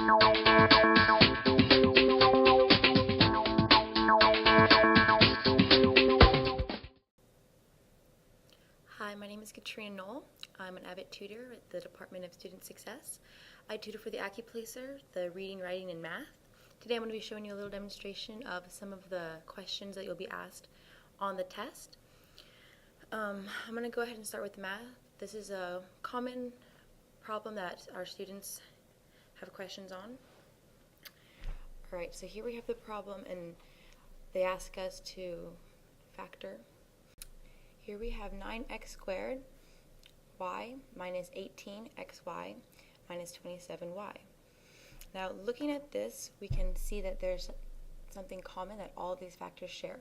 Hi, my name is Katrina Knoll. I'm an avid tutor at the Department of Student Success. I tutor for the Accuplacer, the reading, writing, and math. Today I'm going to be showing you a little demonstration of some of the questions that you'll be asked on the test. I'm going to go ahead and start with math. This is a common problem that our students have questions on. Alright, so here we have the problem and they ask us to factor. Here we have 9x squared y minus 18xy minus 27y. Now looking at this, we can see that there's something common that all of these factors share.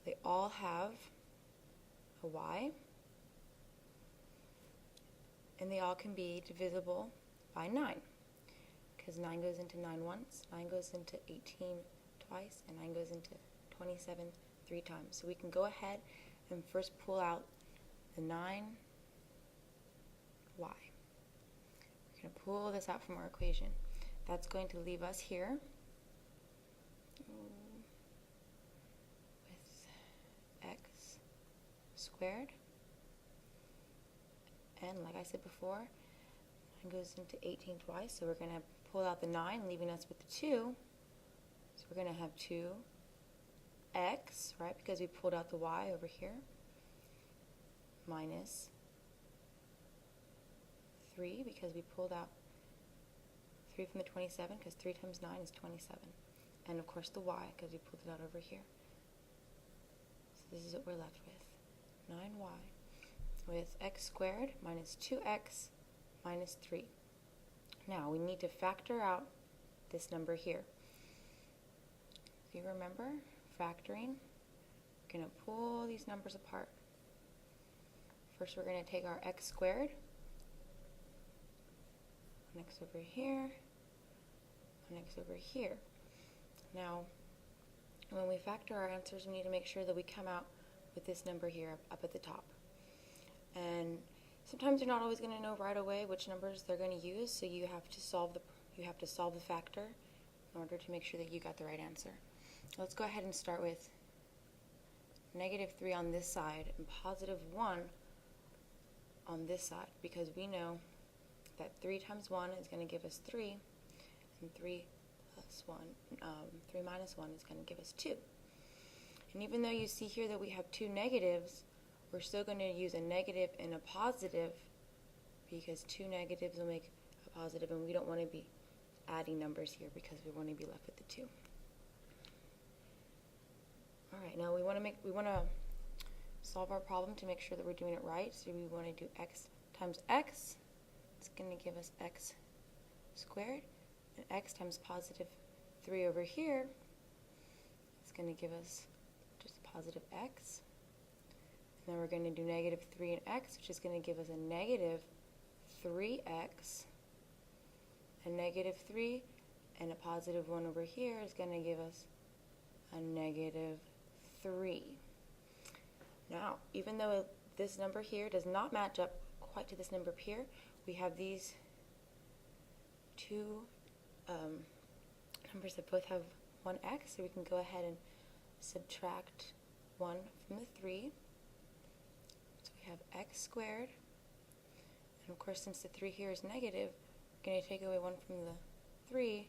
They all have a y, and they all can be divisible by 9, because 9 goes into 9 once, 9 goes into 18 twice, and 9 goes into 27 3 times. So we can go ahead and first pull out the 9y. We're going to pull this out from our equation. That's going to leave us here with x squared. And like I said before, 9 goes into 18 twice, so we're going to pull out the 9, leaving us with the 2. So we're going to have 2x, right, because we pulled out the y over here, minus 3, because we pulled out 3 from the 27, because 3 times 9 is 27. And of course the y, because we pulled it out over here. So this is what we're left with, 9y, with x squared minus 2x minus 3. Now we need to factor out this number here. Do you remember factoring? We're going to pull these numbers apart. First we're going to take our x squared, one x over here, one x over here. Now when we factor our answers, we need to make sure that we come out with this number here up at the top. And sometimes you're not always going to know right away which numbers they're going to use, so you have to solve the factor in order to make sure that you got the right answer. Let's go ahead and start with negative 3 on this side and positive 1 on this side, because we know that 3 times 1 is going to give us 3, and 3 minus 1 is going to give us 2. And even though you see here that we have 2 negatives, we're still going to use a negative and a positive, because 2 negatives will make a positive, and we don't want to be adding numbers here because we want to be left with the 2. Alright, now we want to solve our problem to make sure that we're doing it right. So we want to do x times x. It's going to give us x squared. And x times positive 3 over here is going to give us just positive x. And then we're going to do negative 3 and x, which is going to give us a negative 3x. And negative 3 and a positive 1 over here is going to give us a negative 3. Now, even though this number here does not match up quite to this number up here, we have these two numbers that both have 1x, so we can go ahead and subtract 1 from the 3. So we have x squared, and of course since the 3 here is negative, we're going to take away 1 from the 3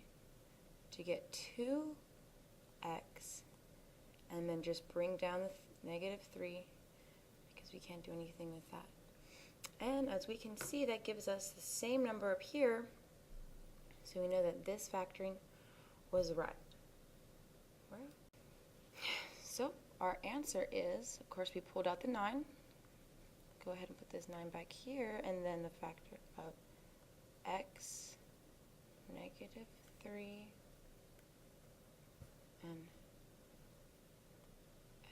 to get 2x, and then just bring down the negative 3, because we can't do anything with that. And as we can see, that gives us the same number up here, so we know that this factoring was right. So our answer is, of course we pulled out the 9. Go ahead and put this 9 back here, and then the factor of x negative 3 and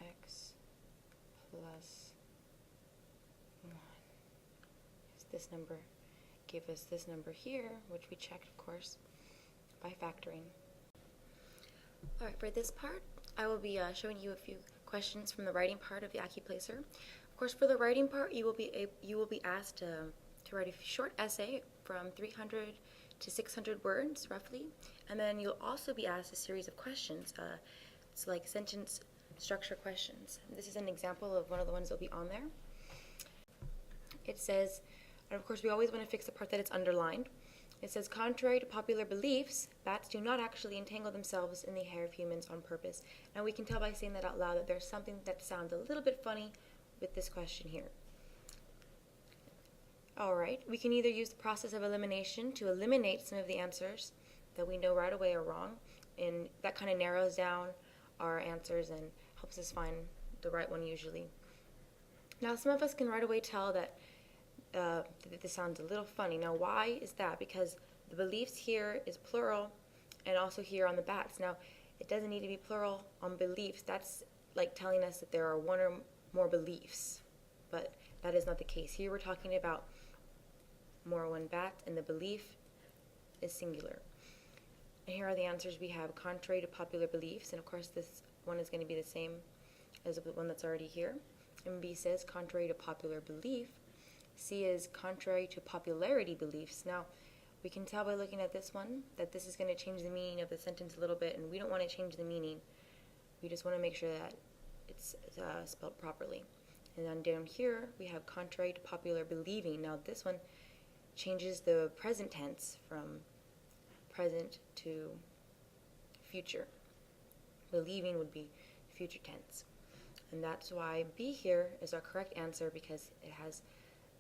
x plus 1. This number gave us this number here, which we checked, of course, by factoring. Alright, for this part, I will be showing you a few questions from the writing part of the Accuplacer. Of course, for the writing part, you will be asked to write a short essay from 300 to 600 words, roughly. And then you'll also be asked a series of questions. It's like sentence structure questions. This is an example of one of the ones that will be on there. It says, and of course we always want to fix the part that it's underlined. It says, contrary to popular beliefs, bats do not actually entangle themselves in the hair of humans on purpose. Now we can tell by saying that out loud that there's something that sounds a little bit funny with this question here. Alright, we can either use the process of elimination to eliminate some of the answers that we know right away are wrong, and that kind of narrows down our answers and helps us find the right one usually. Now some of us can right away tell that this sounds a little funny. Now why is that? Because the beliefs here is plural, and also here on the bats. Now it doesn't need to be plural on beliefs. That's like telling us that there are one or more beliefs, but that is not the case. Here we're talking about more one bat, and the belief is singular. And here are the answers we have: contrary to popular beliefs, and of course this one is going to be the same as the one that's already here. And B says contrary to popular belief. C is contrary to popularity beliefs. Now we can tell by looking at this one that this is going to change the meaning of the sentence a little bit, and we don't want to change the meaning. We just want to make sure that it's spelled properly. And then down here we have contrary to popular believing. Now this one changes the present tense from present to future. Believing would be future tense. And that's why B here is our correct answer, because it has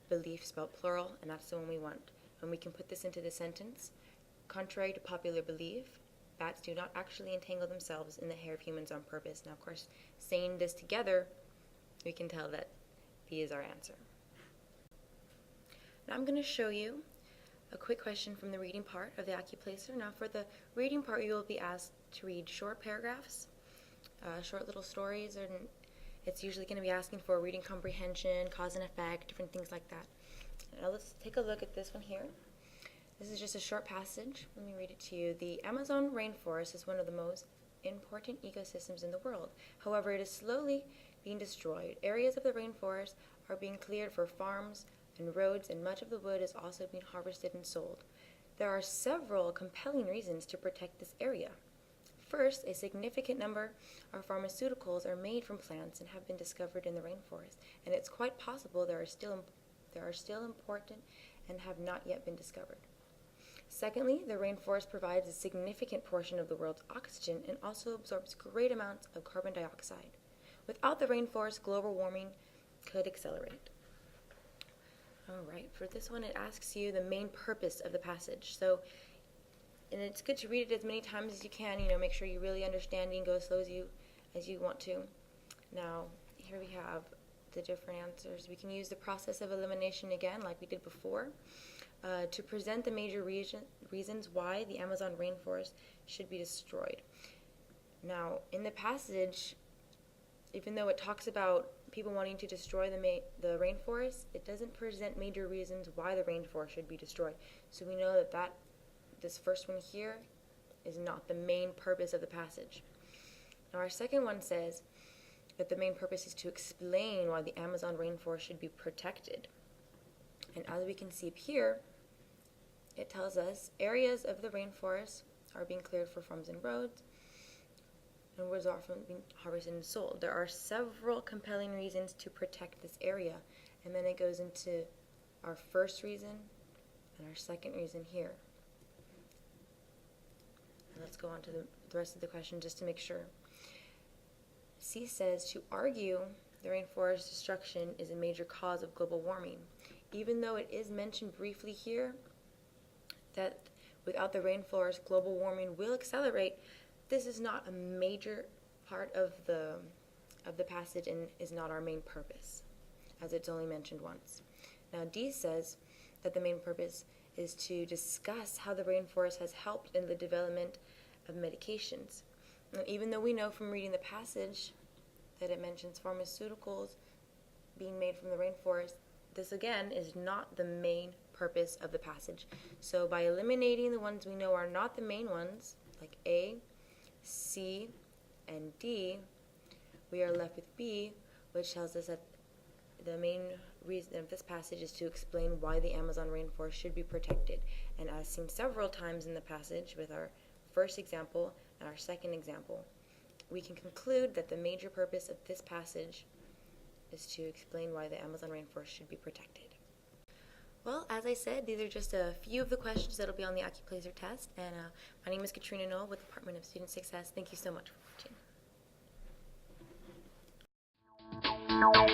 belief spelled plural, and that's the one we want. And we can put this into the sentence. Contrary to popular belief, bats do not actually entangle themselves in the hair of humans on purpose. Now, of course, saying this together, we can tell that B is our answer. Now I'm going to show you a quick question from the reading part of the Accuplacer. Now for the reading part, you will be asked to read short paragraphs, short little stories, and it's usually going to be asking for reading comprehension, cause and effect, different things like that. Now let's take a look at this one here. This is just a short passage. Let me read it to you. The Amazon rainforest is one of the most important ecosystems in the world. However, it is slowly being destroyed. Areas of the rainforest are being cleared for farms and roads, and much of the wood is also being harvested and sold. There are several compelling reasons to protect this area. First, a significant number of pharmaceuticals are made from plants and have been discovered in the rainforest, and it's quite possible there are still important and have not yet been discovered. Secondly, the rainforest provides a significant portion of the world's oxygen and also absorbs great amounts of carbon dioxide. Without the rainforest, global warming could accelerate. Alright, for this one it asks you the main purpose of the passage. And it's good to read it as many times as you can, make sure you really understand and go as slow as you want to. Now, here we have the different answers. We can use the process of elimination again, like we did before, to present the major reasons why the Amazon rainforest should be destroyed. Now, in the passage, even though it talks about people wanting to destroy the rainforest, it doesn't present major reasons why the rainforest should be destroyed. So we know that this first one here is not the main purpose of the passage. Now our second one says that the main purpose is to explain why the Amazon rainforest should be protected. And as we can see up here, it tells us areas of the rainforest are being cleared for farms and roads, and woods are often being harvested and sold. There are several compelling reasons to protect this area. And then it goes into our first reason and our second reason here. And let's go on to the rest of the question just to make sure. C says, to argue the rainforest destruction is a major cause of global warming. Even though it is mentioned briefly here that without the rainforest, global warming will accelerate, this is not a major part of the passage and is not our main purpose, as it's only mentioned once. Now D says that the main purpose is to discuss how the rainforest has helped in the development of medications. And even though we know from reading the passage that it mentions pharmaceuticals being made from the rainforest, this again is not the main purpose of the passage. So by eliminating the ones we know are not the main ones, like A, C, and D, we are left with B, which tells us that the main reason of this passage is to explain why the Amazon rainforest should be protected. And as seen several times in the passage with our first example and our second example, we can conclude that the major purpose of this passage is to explain why the Amazon rainforest should be protected. Well, as I said, these are just a few of the questions that will be on the Accuplacer test, and my name is Katrina Noel with the Department of Student Success. Thank you so much for watching.